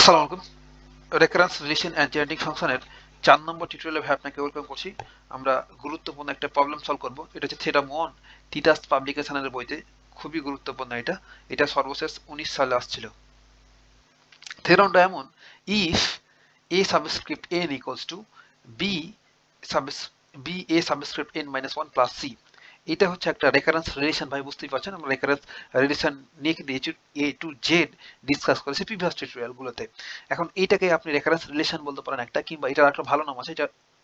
আসসালামু আলাইকুম। Recurrence relation and generating ফাংশনের 4 নম্বর টিউটোরিয়ালে ভাই আপনাকে ওয়েলকাম করছি। আমরা গুরুত্বপূর্ণ একটা প্রবলেম সলভ করব। এটা হচ্ছে থিওরাম 1 তিতাস পাবলিকেশনের বইতে, খুবই গুরুত্বপূর্ণ এটা। এটা সর্বশেষ 19 সালে আসছিল। থিওরামটা এমন: if a subscript n equals to b a subscript n minus 1 plus c। এটা হচ্ছে একটা রেকারেন্স রিলেশন ভাই, বুঝতেই পারছেন। আমরা রেকারেন্স রিলেশন নিয়ে কিন্তু এ টু জেড ডিসকাস করেছি প্রিভিয়াস টিউটোরিয়াল গুলোতে। এখন এইটাকে আপনি রেকারেন্স রিলেশন বলতে পারেন একটা, কিংবা এটার একটা ভালো নাম আছে।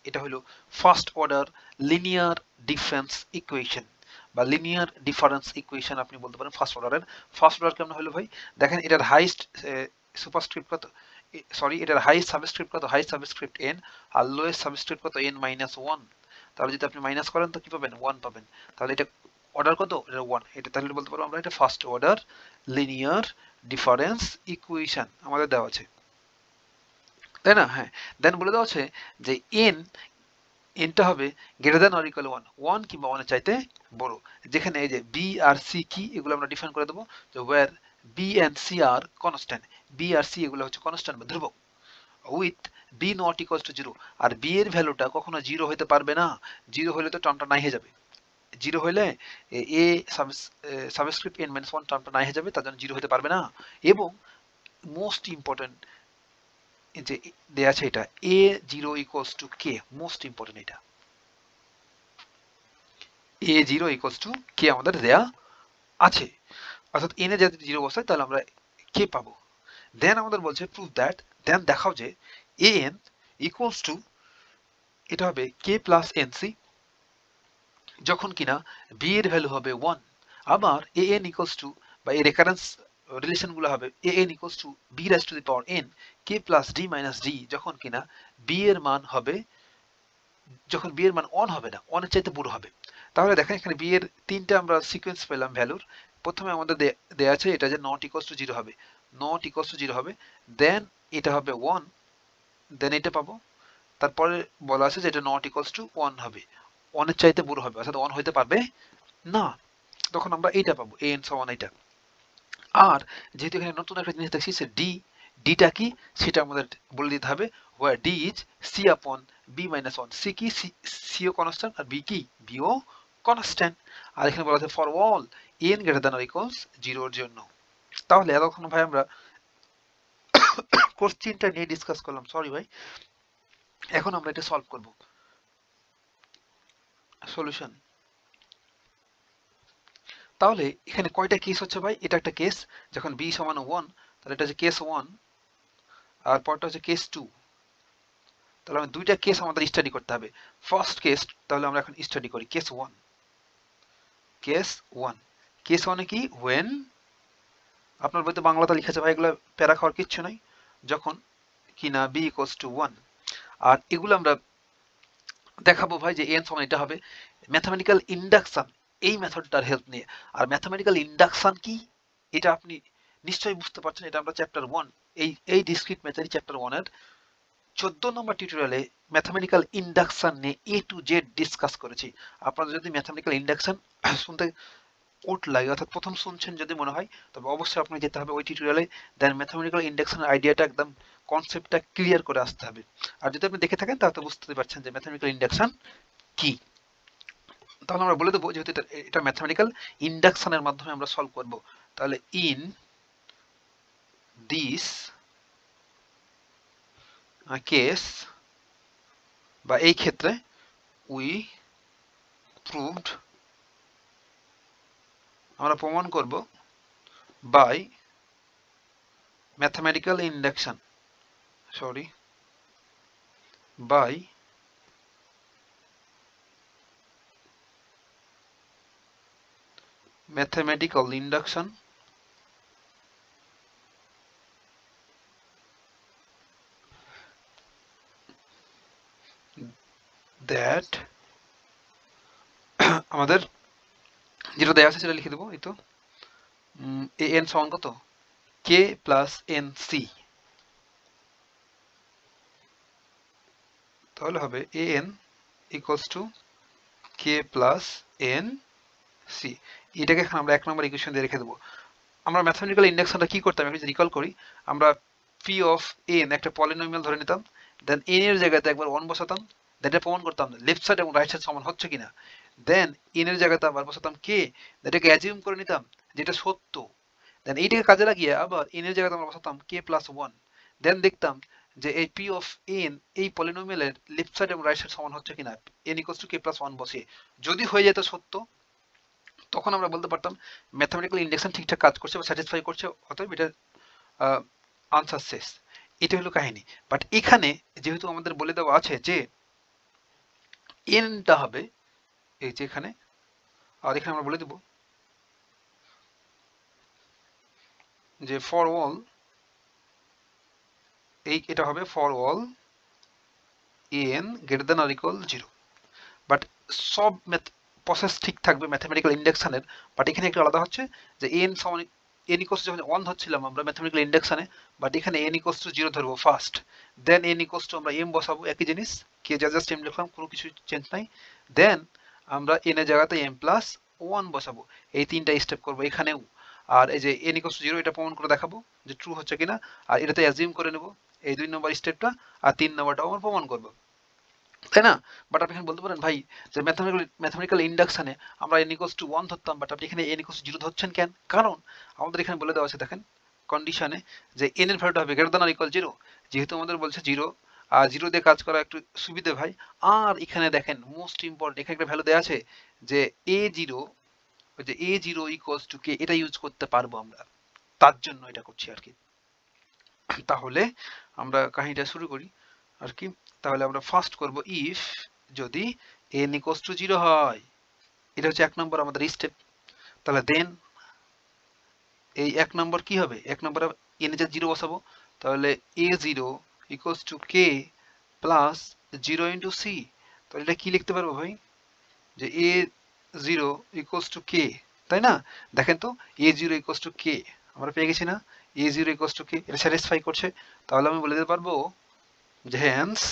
এটা হলো first order linear difference equation বা লিনিয়ার ডিফারেন্স ইকুয়েশন আপনি বলতে পারেন। ফার্স্ট অর্ডার কেমন হলো ভাই? দেখেন এটার হাইস্ট সুপারস্ক্রিপ্ট কত, সরি এটার হাইস্ট সাবস্ক্রিপ্ট কত, হাইস্ট সাবস্ক্রিপ্ট n, আর লোয়েস্ট সাবস্ক্রিপ্ট কত n মাইনাস 1। তাহলে যদি আপনি মাইনাস করেন তো কি পাবেন? 1 পাবেন। তাহলে এটা অর্ডার কত? এটা 1। এটা তাহলে বলতে পারবো আমরা এটা first order linear difference equation আমাদের দেওয়া আছে, তাই না? হ্যাঁ। দেন বলে দেওয়া আছে যে এনটা হবে গ্রেটার দ্যান অর ইকুয়াল 1 কিংবা 1 এর চাইতে বড়। যেখানে এই যে বি আর সি কি, এগুলো আমরা ডিফাইন করে দেবো যে where b and c are constant. B আর সি এগুলো হচ্ছে কনস্ট্যান্ট বা ধ্রুবক, with b not equals to 0। আর বি এর ভ্যালুটা কখনো 0 হতে পারবে না। 0 হলে তো টার্মটা নাই হয়ে যাবে। 0 হলে এ সাবস্ক্রিপ্ট n মাইনাস 1 টার্মটা নাই হয়ে যাবে, তার জন্য 0 হতে পারবে না। এবং মোস্ট ইম্পর্টেন্ট যে দেয়া আছে এটা a0 equals to k, most important এটা a0 ইকুয়ালস টু k আমাদের দেয়া আছে। অর্থাৎ n এ যদি 0 বসাই তাহলে আমরা k পাবো। দেন আমাদের বলছে প্রুভ দ্যাট, দেন দেখাও যে an ইকুয়ালস টু, এটা হবে k প্লাস nc যখন কিনা b এর ভ্যালু হবে 1। আবার an ইকুয়ালস টু, বা এই রেকারেন্স রিলেশন গুলো হবে an equals to b raise to the power n k plus d minus d যখন কিনা b এর মান হবে, যখন b এর মান 1 হবে না, 1 এর চাইতে বড় হবে। তাহলে দেখেন এখানে b এর তিনটা আমরা সিকোয়েন্স পেলাম ভ্যালুর। প্রথমে আমাদের দেয়া আছে এটা যে নট ইকুয়ালস টু 0 হবে, নট ইকুয়ালস টু 0 হবে। দেন এটা হবে 1, দেন এটা পাবো। তারপরে বলা আছে যে এটা নট ইকুয়ালস টু 1 হবে, 1 এর চাইতে বড় হবে, অর্থাৎ 1 হইতে পারবে না। তখন আমরা এইটা পাবো an সমান এটা। আর যেহেতু এখানে নতুন একটা জিনিস দেখছি সে ডিটা কি সেটা আমাদের বলে দিতে হবে। where d is c upon b minus 1। c কি? c ও কনস্ট্যান্ট, আর b কি? b ও কনস্ট্যান্ট। আর এখানে বলা আছে for all n greater than or equals 0 এর জন্য। তাহলে এতক্ষণ ভাই আমরা কোশ্চেনটা নিয়ে ডিসকাস করলাম, সরি ভাই। এখন আমরা এটা সলভ করব। সলিউশন। তাহলে এখানে কয়টা কেস হচ্ছে ভাই? এটা একটা কেস যখন b সমান 1, তাহলে এটা হচ্ছে কেস 1, আর পরটা হচ্ছে কেস 2। তাহলে আমি দুইটা কেস আমাদের স্টাডি করতে হবে। ফার্স্ট কেস তাহলে আমরা এখন স্টাডি করি কেস 1। কেস 1, কেস 1 এ কি? when, আপনার বইতে বাংলাতে লেখা আছে ভাই, এগুলো প্যারা খাওয়ার কিচ্ছু নাই, যখন কিনা b ইকুয়ালস টু 1। আর এগুলো আমরা দেখাবো ভাই যে n সমান এটা হবে। ম্যাথমেটিক্যাল ইন্ডাকশন, এই মেথডটার হেল্প নিয়ে। আর ম্যাথমেটিক্যাল ইন্ডাকশন কি এটা আপনি নিশ্চয়ই বুঝতে পারছেন। এটা আমরা চ্যাপ্টার 1, এই ডিসক্রিট মেথড চ্যাপ্টার 1 এর 14 নম্বর টিউটোরিয়ালে ম্যাথমেটিক্যাল ইন্ডাকশন নিয়ে এ টু জেড ডিসকাস করেছি। আপনারা যদি ম্যাথমেটিক্যাল ইন্ডাকশন শুনতে ওট লাগে, অর্থাৎ প্রথম শুনছেন যদি মনে হয়, তবে অবশ্যই আপনাকে যেতে হবে ওই টিউটোরিয়ালে। দেন ম্যাথমেটিক্যাল ইন্ডাকশনের আইডিয়াটা একদম কনসেপ্টটা ক্লিয়ার করে আসতে হবে। আর যদি আপনি দেখে থাকেন তাহলে বুঝতে পারছেন যে ম্যাথমেটিক্যাল ইন্ডাকশন কি। তাহলে আমরা বলে দেবো যেহেতু এটা ম্যাথমেটিক্যাল ইন্ডাকশনের মাধ্যমে আমরা সলভ করব। তাহলে ইন দিস কেস, বা এই ক্ষেত্রে, উই প্রুভড, আমরা প্রমাণ করব by mathematical induction, sorry by mathematical induction that আমাদের যেটা দেওয়া আছে সেটা লিখে দেবো। এই তো an সমান কত? k plus nc। তাহলে হবে an equals two k plus nc। এটাকে এখন আমরা 1 নম্বর ইকুয়েশন দিয়ে রেখে দেবো। আমরা ম্যাথমেটিক্যাল ইন্ডাকশনটা কি করতাম একটু রিকল করি। আমরা পি অফ এন একটা পলিনোমিয়াল ধরে নিতাম, দেন এন এর জায়গাতে একবার 1 বসাতাম, দেন এটা প্রমাণ করতাম লেফট সাইড এবং রাইট সাইড সমান হচ্ছে কিনা, দেন এন এর জায়গাতে আবার বসাতাম কে, এটাকে অ্যাজিউম করে নিতাম যেটা সত্য, দেন এইটাকে কাজে লাগিয়ে আবার এন এর জায়গাতে আমরা বসাতাম কে প্লাস 1, দেন দেখতাম যে এই পি অফ এন এই পলিনোমিয়ালের লেফট সাইড এবং রাইট সাইড সমান হচ্ছে কিনা, N equals two k plus 1 বসিয়ে যদি হয়ে যেত সত্য, তখন আমরা বলতে পারতাম ম্যাথমেটিক্যাল ইন্ডাকশন ঠিকঠাক কাজ করছে বা স্যাটিসফাই করছে, অতএব এটা আনসার শেষ। এটা হলো কাহিনী। বাট এখানে যেহেতু আমাদের বলে দেওয়া আছে যে এনটা হবে এই যে এখানে, আর এখানে আমরা বলে দেব যে ফর অল, এটা হবে for all N greater than or equal 0। But সব প্রসেস ঠিক থাকবে ম্যাথমেটিক্যাল ইন্ডাকশনের, বাট এখানে একটু আলাদা হচ্ছে যে এন সমান এন ইকুয়ালস যখন 1 ধরছিলাম আমরা ম্যাথমেটিক্যাল ইন্ডাকশনে, বাট এখানে এন ইকুয়ালস টু 0 ধরবো first, then n equals to আমরা এম বসাবো, একই জিনিস কে জাস্ট এম লিখলাম, কোনো কিছু চেঞ্জ নাই, দেন আমরা এন এর জায়গাতে এম প্লাস 1 বসাবো, এই তিনটা স্টেপ করবো এখানেও। আর এই যে এন ইকুয়ালস টু 0 এটা প্রমাণ করে দেখাবো যে ট্রু হচ্ছে কিনা, আর এটাতে অ্যাজিউম করে নেব এই 2 নম্বর স্টেপটা, আর 3 নম্বরটাও আমরা প্রমাণ করবো, তাই না? বাট আপনি এখানে বলতে পারেন ভাই যে ম্যাথমেটিক্যাল ইন্ডাকশনে আমরা n ইকুয়ালস টু 1 ধরতাম, বাট আপনি এখানে n ইকুয়ালস টু 0 ধরছেন কেন? কারণ আমাদের এখানে বলে দেওয়া আছে দেখেন কন্ডিশনে যে n এর ভ্যালুটা হবে গ্রেটার দ্যান অর ইকুয়াল 0, যেহেতু আমাদের বলছে 0, আর 0 দিয়ে কাজ করা একটু সুবিধে ভাই। আর এখানে দেখেন মোস্ট ইম্পর্টেন্ট এখানে একটা ভ্যালু দেওয়া আছে যে a0, ওই যে a0 ইকুয়ালস টু কে, এটা ইউজ করতে পারবো আমরা, তার জন্য এটা করছি আর কি। তাহলে আমরা কাহিনীটা শুরু করি আর কি। তাহলে আমরা ফার্স্ট করব ইফ যদি n ইকুয়ালস টু 0 হয়, এটা হচ্ছে 1 নম্বর আমাদের স্টেপ। তাহলে দেন এই 1 নম্বর কি হবে, 1 নম্বরে n এর 0 বসাবো, তাহলে a0 equals to k plus 0 into c। তাহলে এটা কি লিখতে পারবো ভাই, যে a0 ইকুয়ালস টু k, তাই না? দেখেন তো a0 ইকুয়ালস টু k আমরা পেয়ে গেছি না, a0 ইকুয়ালস টু k, এটা স্যাটিসফাই করছে। তাহলে আমি বলে দিতে পারবো যে hence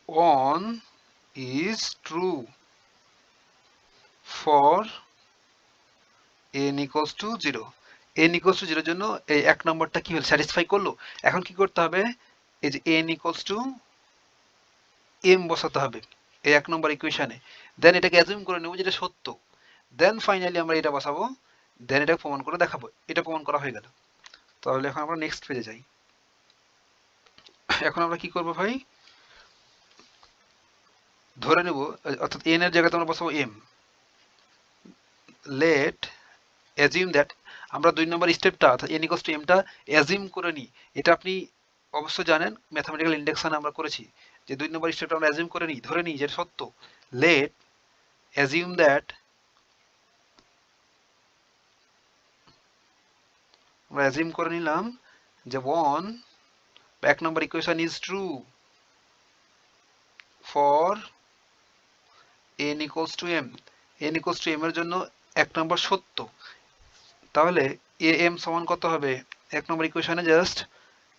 1 is true for n equals to 0। n equals to 0 জন্য এই 1 নম্বরটা কি হলো, স্যাটিসফাই করলো। এখন কি করতে হবে, এই যে n equals to m বসাতে হবে এই 1 নম্বর ইকুয়েশনে, দেন এটাকে অ্যাজিউম করে নেব যেটা সত্য, দেন ফাইনালি আমরা এটা বসাবো, দেন এটা প্রমাণ করে দেখাবো। এটা প্রমাণ করা হয়ে গেল। তাহলে এখন আমরা নেক্সট পেজে যাই। এখন আমরা কি করব ভাই, ধরে নেব অর্থাৎ n এর জায়গাতে আমরা বসাবো m, লেট অ্যাজিউম দ্যাট, আমরা 2 নম্বর স্টেপটা অর্থাৎ n ইকুয়ালস টু m টা অ্যাজিউম করে নিই। এটা আপনি অবশ্যই জানেন ম্যাথমেটিক্যাল ইন্ডাকশন আমরা করেছি যে 2 নম্বর স্টেপটা আমরা অ্যাজিউম করে নিই, ধরে নিই যে সত্য। লেট অ্যাজিউম দ্যাট, আমরা অ্যাজিউম করে নিলাম যে 1 1 number equation is true for n equals to m, n equals to m এর জন্য 1 নম্বর সত্য। তাহলে am সমান কত হবে, 1 নম্বর ইকুয়েশনে জাস্ট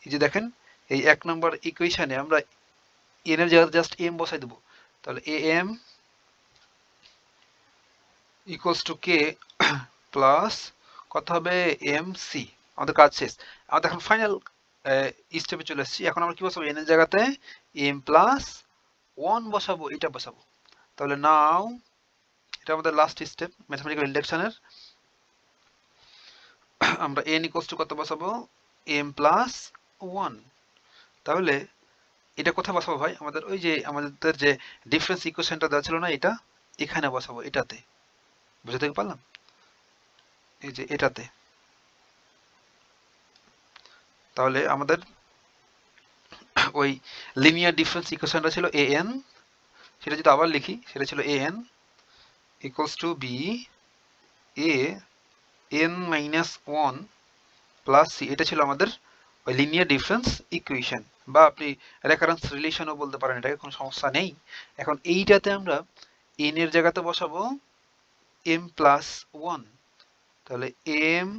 এই যে দেখেন এই 1 নম্বর ইকুয়েশনে আমরা n এর জায়গায় জাস্ট m বসাই দেব। তাহলে am equals to k plus কত হবে mc, আমাদের কাজ শেষ। আমাদের এখন ফাইনাল স্টেপে চলে এসেছি। এখন আমরা কি বসাবো, n এর জায়গাতে m প্লাস 1 বসাবো, এটা বসাবো। তাহলে নাও এটা আমাদের লাস্ট স্টেপ ম্যাথমেটিক্যাল ইন্ডাকশনের। আমরা n ইকুয়ালস টু কত বসাবো, m প্লাস 1। তাহলে এটা কোথায় বসাবো ভাই, আমাদের ওই যে আমাদের যে ডিফারেন্স ইকুয়েশনটা দেওয়া ছিল না, এটা এখানে বসাবো, এটাতে। বুঝতে পারলাম, এই যে এটাতে। তাহলে আমাদের ওই লিনিয়ার ডিফারেন্স ইকুয়েশনটা ছিল an, সেটা যদি আবার লিখি সেটা ছিল an equals to b a n minus 1 plus c, এটা ছিল আমাদের ওই লিনিয়ার ডিফারেন্স ইকুয়েশন, বা আপনি রেকারেন্স রিলেশনও বলতে পারেন, এটাকে কোনো সমস্যা নেই। এখন এইটাতে আমরা n এর জায়গাতে বসাবো m প্লাস 1, তাহলে m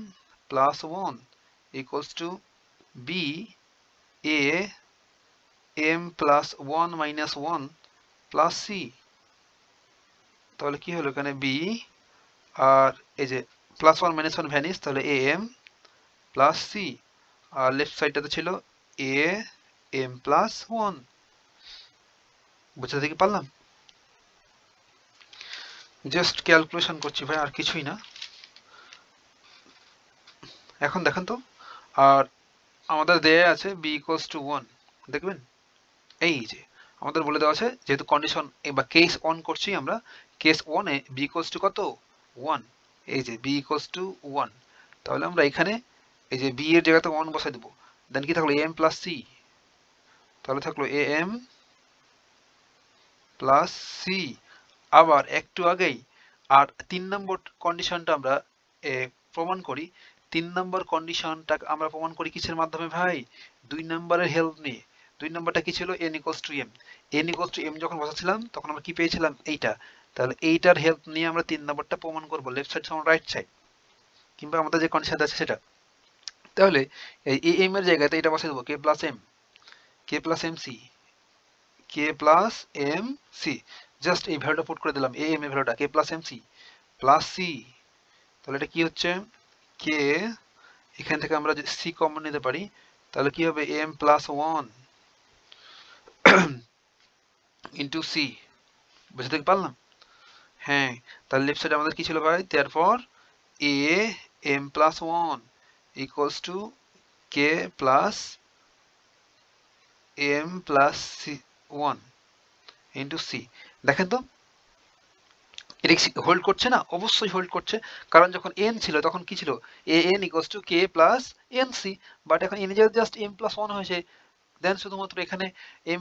plus 1 equals to b a m plus 1 minus 1 plus c। তাহলে কি হলো এখানে b আর এই যে প্লাস 1 মাইনাস 1 ভ্যানিশ, তাহলে এ এম প্লাস সি, আর লেফট সাইডটাতে ছিল এ এম প্লাস 1। বুঝতে কি পারলাম? জাস্ট ক্যালকুলেশন করছি ভাই, আর কিছুই না। এখন দেখেন তো, আর আমাদের দেয়া আছে বি ইকুয়ালস টু 1, দেখবেন এই যে আমাদের বলে দেওয়া আছে যেহেতু কন্ডিশন বা কেস অন করছি আমরা, case 1 a b equals to কত 1, এই যে বি ইকুয়ালস টু 1, তাহলে আমরা এখানে এই যে বি এর জায়গাতে 1 বসাই দেবো, দেন কি থাকলো এম প্লাস সি, তাহলে থাকলো এ এম প্লাস সি। আবার একটু আগেই আর 3 নম্বর কন্ডিশনটা আমরা প্রমাণ করি। 3 নম্বর কন্ডিশনটা আমরা প্রমাণ করি কিসের মাধ্যমে ভাই? 2 নম্বরের হেল্প নিয়ে। 2 নম্বরটা কি ছিল? n equals to m। n equals to m যখন বসাচ্ছিলাম তখন আমরা কি পেয়েছিলাম? এইটা। তাহলে এইটার হেল্প নিয়ে আমরা 3 নম্বরটা প্রমাণ করব, লেফট সাইড সমান রাইট সাইড, কিংবা আমাদের যে কন্ডিশন আছে সেটা। তাহলে এই m এর জায়গাতে এটা বসাই দেবো k plus m, k plus m c, k plus m c। Just এই ভ্যালুটা পুট করে দিলাম, am এর ভ্যালুটা k plus m c plus c। তাহলে এটা কি হচ্ছে? k, এখান থেকে আমরা যদি c কমন নিতে পারি তাহলে কি হবে? m plus 1 into c। বুঝতে পারলাম? হ্যাঁ, তাহলে লেফট সাইডে আমাদের কি ছিল ভাই? তারপর a m plus 1 equals to k plus m plus c 1 into c। দেখেন তো এটা হোল্ড করছে না? অবশ্যই হোল্ড করছে, কারণ যখন n ছিল তখন কি ছিল? a n equals two k plus n c, but এখন n জাস্ট m প্লাস 1 হয়েছে, দেন শুধুমাত্র এখানে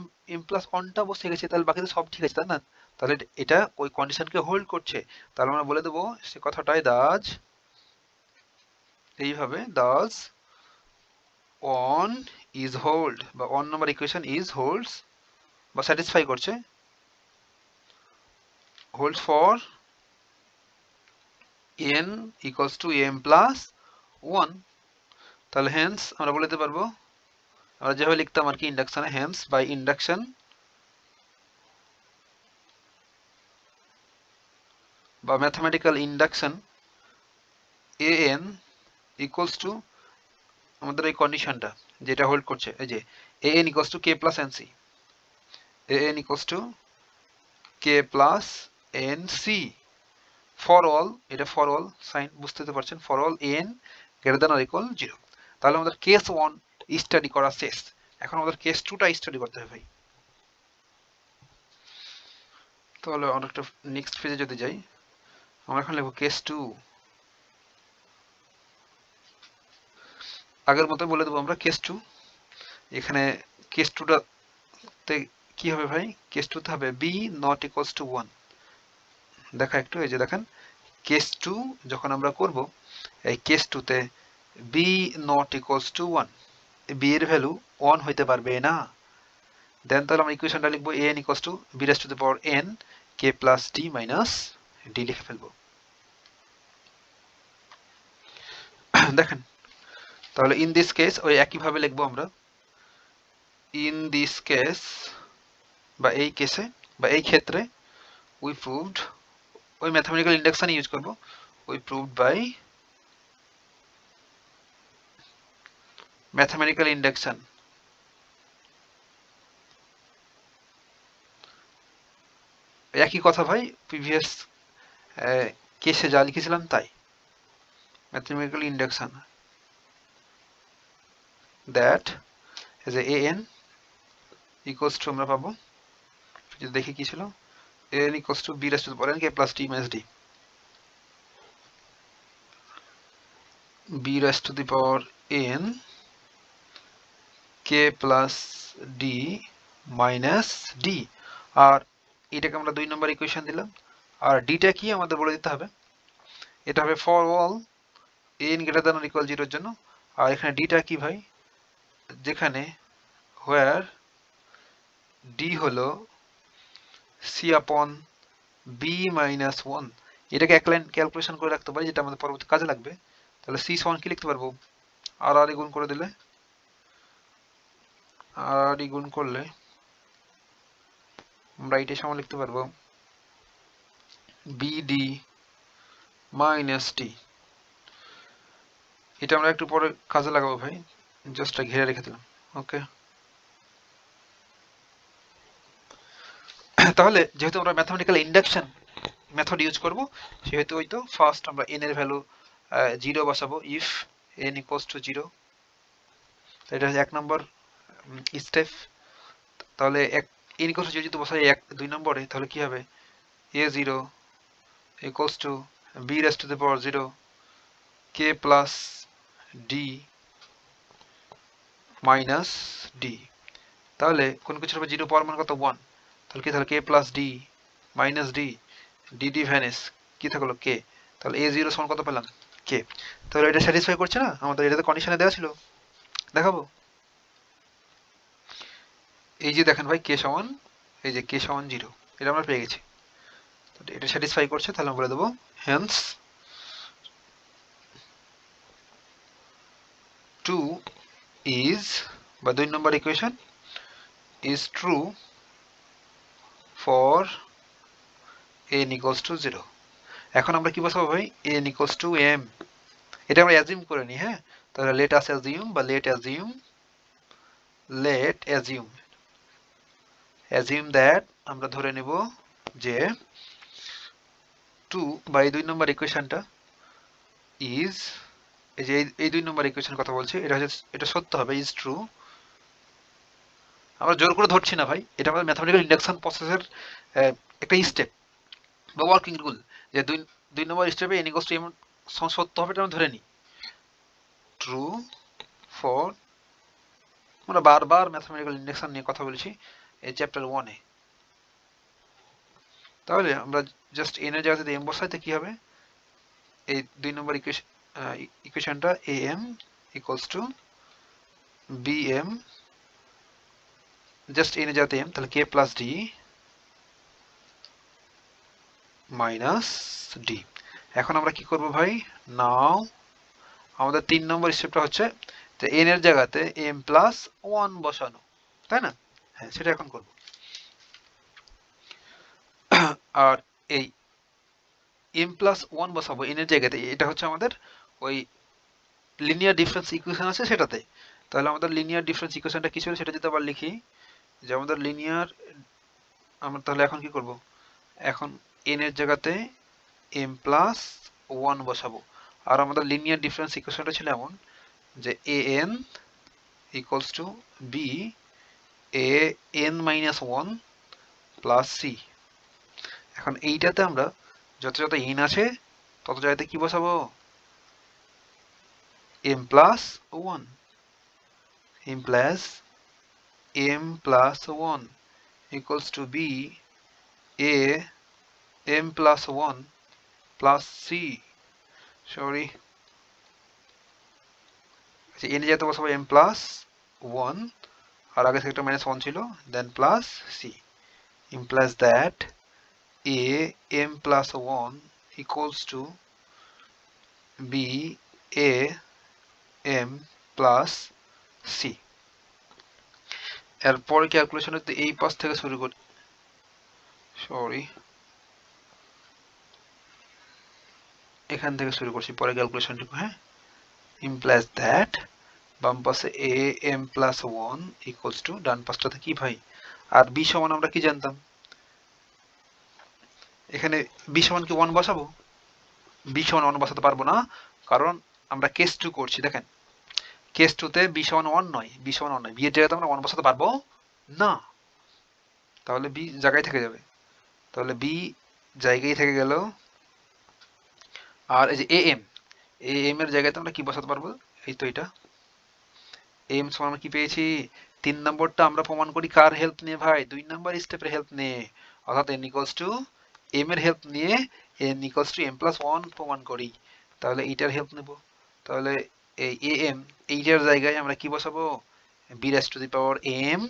m m প্লাস 1টা বসে গেছে, তাহলে বাকি তো সব ঠিক আছে, তাই না? তাহলে এটা ওই কন্ডিশনকে হোল্ড করছে। তাহলে আমরা বলে দেবো সে কথাটাই দাজ, এইভাবে দাজ অন ইজ হোল্ড, বা on number equation is holds বা স্যাটিসফাই করছে, holds for n equals to m plus 1। তাহলে হেন্স আমরা বলে দিতে পারবো, আমরা যেভাবে লিখতাম আর কি ইন্ডাকশনে, হেন্স বাই ইন্ডাকশন বা mathematical induction an equals two আমাদের এই কন্ডিশনটা যেটা হোল্ড করছে, এই যে an equals two k plus nc, an equals two k plus nc for all, এটা ফর অল সাইন বুঝতে পারছেন, for all n greater than or equal 0। তাহলে আমাদের কেস 1 স্টাডি করা শেষ, এখন আমাদের কেস 2টা স্টাডি করতে হবে ভাই। তাহলে অনেকটা নেক্সট পেজে যদি যাই, আমরা এখন লিখবো কেস 2। আগের মতো বলে দেবো আমরা কেস 2। এখানে কেস 2টাতে কি হবে ভাই? কেস 2তে হবে বি নট ইকুয়ালস টু 1। দেখা একটু, এই যে দেখেন কেস 2 যখন আমরা করব, এই কেস 2তে B not equals to 1, B এর ভ্যালু 1 হইতে পারবে না। দেন তাহলে আমরা ইকুয়েশনটা লিখবো an equals to b raise to the power n k plus d minus d লিখে ফেলবো। দেখেন তাহলে ইন দিস কেস ওই একইভাবে লিখবো আমরা, ইন দিস কেস বা এই কেসে বা এই ক্ষেত্রে উই প্রুভড, ওই ম্যাথমেটিক্যাল ইন্ডাকশন ইউজ করব, we proved by mathematical induction. একই কথা ভাই, প্রিভিয়াস কেসে যা লিখেছিলাম তাই, mathematical induction that as a an equals to আমরা পাবো, যদি দেখি কি ছিল, an equals to b raise to the power n k plus d minus d, b raised to the power n k plus d minus d। আর এটাকে আমরা 2 নম্বর equation দিলাম, আর ডিটা কি আমাদের বলে দিতে হবে, এটা হবে for all n greater than or equal 0 এর জন্য। আর এখানে ডিটা কি ভাই? যেখানে হোয়ার d হলো c আপন b মাইনাস 1, এটাকে এক লাইন ক্যালকুলেশন করে রাখতে পারি, যেটা আমাদের পরবর্তী কাজে লাগবে। তাহলে c সমান কি লিখতে পারবো? আর আর গুণ করে দিলে, আর গুণ করলে আমরা এইটা সমান লিখতে পারবো bd মাইনাস t। এটা আমরা একটু পরে কাজে লাগাবো ভাই, জাস্ট ঘিরে রেখে দিলাম। ওকে, তাহলে যেহেতু আমরা ম্যাথমেটিক্যাল ইন্ডাকশন মেথড ইউজ করব, সেহেতু হয়তো ফার্স্ট আমরা n এর ভ্যালু 0 বসাবো, ইফ n ইকুয়ালস টু 0। এটা হচ্ছে 1 নম্বর স্টেপ। তাহলে n ইকুয়ালস টু 0 যদি বসাই 2 নম্বরে, তাহলে কি হবে? a0 equals to b raised to the power 0 k plus d minus d। তাহলে কোন কিছুর উপর 0 পাওয়ার মান কত? 1। তাহলে কি? তাহলে k plus d minus d, d Venice, কি থাকলো? k। তাহলে a0 সমান কত পেলাম? k। তাহলে এটা স্যাটিসফাই করছে না আমাদের? এটা তো কন্ডিশনে দেওয়া ছিল, দেখাবো। এই যে দেখেন ভাই, k সমান, এই যে k সমান 0, এটা আমরা পেয়ে গেছি। তো এটা স্যাটিসফাই করছে, তাহলে আমরা বলে দেবো হেন্স 2 is, বা 2 নম্বর equation is true for n equals to 0। এখন আমরা কি বসাবো ভাই? n equals to m, এটা আমরা অ্যাজিউম করে নিই। হ্যাঁ, তাহলে let assume that আমরা ধরে নেব যে 2 বা এই 2 নম্বর ইকুয়েশনটা is, এই যে এই 2 নম্বর ইকুয়েশন কথা বলছি, এটা সত্য হবে, is true। আমরা জোর করে ধরছি না ভাই, এটা আমাদের ম্যাথমেটিক্যাল ইন্ডাকশন প্রসেসের একটা স্টেপ বা ওয়ার্কিং রুল, যে 2 নম্বর স্টেপে n equals to m সত্য হবে, এটা আমরা ধরে নিই। ট্রু ফর, আমরা বারবার ম্যাথমেটিক্যাল ইন্ডাকশন নিয়ে কথা বলেছি এই চ্যাপ্টার 1 এ। তাহলে আমরা জাস্ট n এর জায়গাতে m বসাইতে কি হবে? এই 2 নম্বর ইকুয়েশনটা am equals to bm, just n এর জায়গাতে m, তাহলে k plus d minus d। এখন আমরা কি করব ভাই? নাও আমাদের 3 নম্বর স্টেপটা হচ্ছে যে n এর জায়গাতে m plus 1 বসানো, তাই না? হ্যাঁ, সেটা এখন করব। আর এই m plus 1 বসাবো n এর জায়গাতে, এটা হচ্ছে আমাদের ওই লিনিয়ার ডিফারেন্স ইকুয়েশন আছে সেটাতে। তাহলে আমাদের লিনিয়ার ডিফারেন্স ইকুয়েশনটা কি ছিল সেটা যদি আবার লিখি, যে আমাদের লিনিয়ার, আমরা তাহলে এখন কি করব? এখন n এর জায়গাতে m plus 1 বসাবো। আর আমাদের লিনিয়ার ডিফারেন্স ইকুয়েশনটা ছিল এমন যে an equals to b a n minus 1 plus c। এখন এইটাতে আমরা যত যত n আছে তত জায়গাতে কি বসাবো? m plus 1, m plus 1 equals to b a m plus 1 plus c, sorry, আচ্ছা n এর জায়গাতে বসাবো m plus 1, আর আগে থেকে একটা মাইনাস 1 ছিল, দেন plus c, implies that a m plus 1 equals to b a m plus c। এরপরে calculation হতে এই পাশ থেকে শুরু করি, সরি এখান থেকে শুরু করছি পরে ক্যালকুলেশনটুকু। হ্যাঁ, implies that বাম পাশে a m plus 1 equals to ডান পাশটাতে কি ভাই? আর b সমান আমরা কি জানতাম? এখানে b সমান কি 1 বসাবো? b সমান 1 বসাতে পারবো না, কারণ আমরা কেস 2 করছি। দেখেন, কেস 2 তে b সমান 1 নয়, b সমান 1 নয়, b এর জায়গাতে আমরা 1 বসাতে পারবো না, তাহলে b জায়গায় থেকে যাবে। তাহলে b জায়গায় থেকে গেল। আর এই যে am এর জায়গাতে আমরা কি বসাতে পারবো? এই তো এটা m সমান আমরা কি পেয়েছি? 3 নম্বরটা আমরা প্রমাণ করি কার হেল্প নিয়ে ভাই? 2 নম্বর স্টেপের হেল্প নিয়ে, অর্থাৎ n equals to m এর হেল্প নিয়ে n equals to m plus 1 প্রমাণ করি। তাহলে এইটার হেল্প নেব। তাহলে এই am, এইটার জায়গায় আমরা কি বসাবো? b raised to the power m,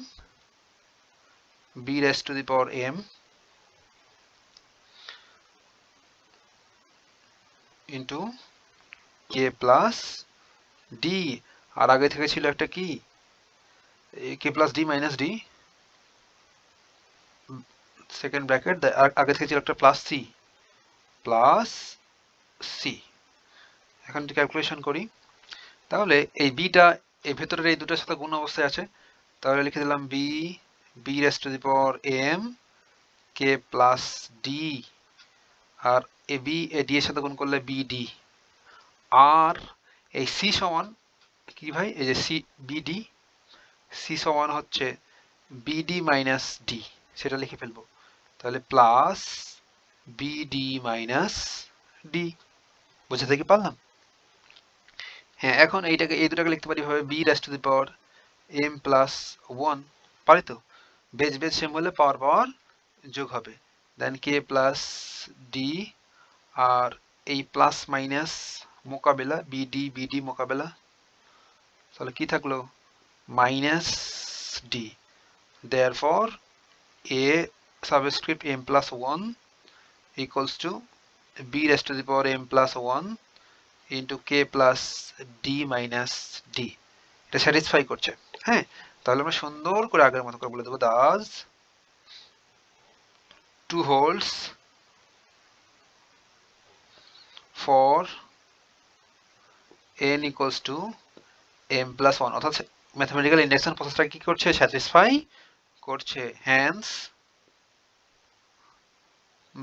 b raised to the power m into k plus d, আর আগে থেকে ছিল একটা কি k plus d minus d, second bracket, আগে থেকে ছিল একটা প্লাস c। এখন ক্যালকুলেশন করি, তাহলে এই বিটা এই ভেতরের এই দুটোর সাথে গুণ অবস্থায় আছে, তাহলে লিখে দিলাম b b raise to the power m k plus d, আর এ বি এ ডি এর সাথে গুণ করলে বিডি, আর এই সি সমান কি ভাই, এই যে সি বিডি, সি সমান হচ্ছে বিডি মাইনাস ডি, সেটা লিখে ফেলবো। তাহলে প্লাস বিডি মাইনাস ডি, বুঝাতে কি পারলাম? হ্যাঁ, এখন এইটাকে এই দুটাকে লিখতে পারি ভাবে b raise to the power m plus one, পারি তো? বেজ বেজ সেম হলে পাওয়ার পাওয়ার যোগ হবে, দেন কে প্লাস ডি, আর এই প্লাস মাইনাস মোকাবেলা, বিডি বিডি মোকাবেলা, তাহলে কি থাকলো minus D, therefore a subscript m plus 1 equals to b raised to the power m plus 1 into k plus d minus d, এটা স্যাটিসফাই করছে। হ্যাঁ, তাহলে আমরা সুন্দর করে আগের মতো করে বলে দেবো, thus 2 holds for n equals to m plus 1, অর্থাৎ ম্যাথমেটিক্যাল ইন্ডাকশন প্রসেসটা কি করছে, স্যাটিসফাই করছে। hence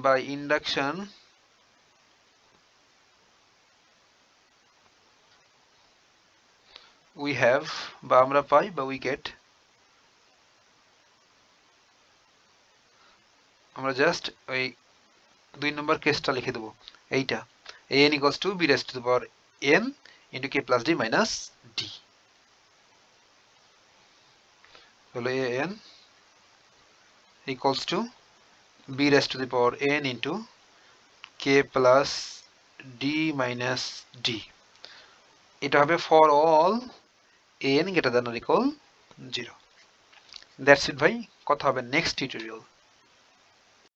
by induction we have, বা আমরা পাই, বা we get, আমরা জাস্ট ওই 2 নম্বর কেসটা লিখে দেবো, এইটা an equals to b raised to the power n into k plus d minus d, হলো an equals to b raised to the power n into k plus d minus d, এটা হবে for all n greater than or equal 0। That's it ভাই, কথা হবে next tutorial.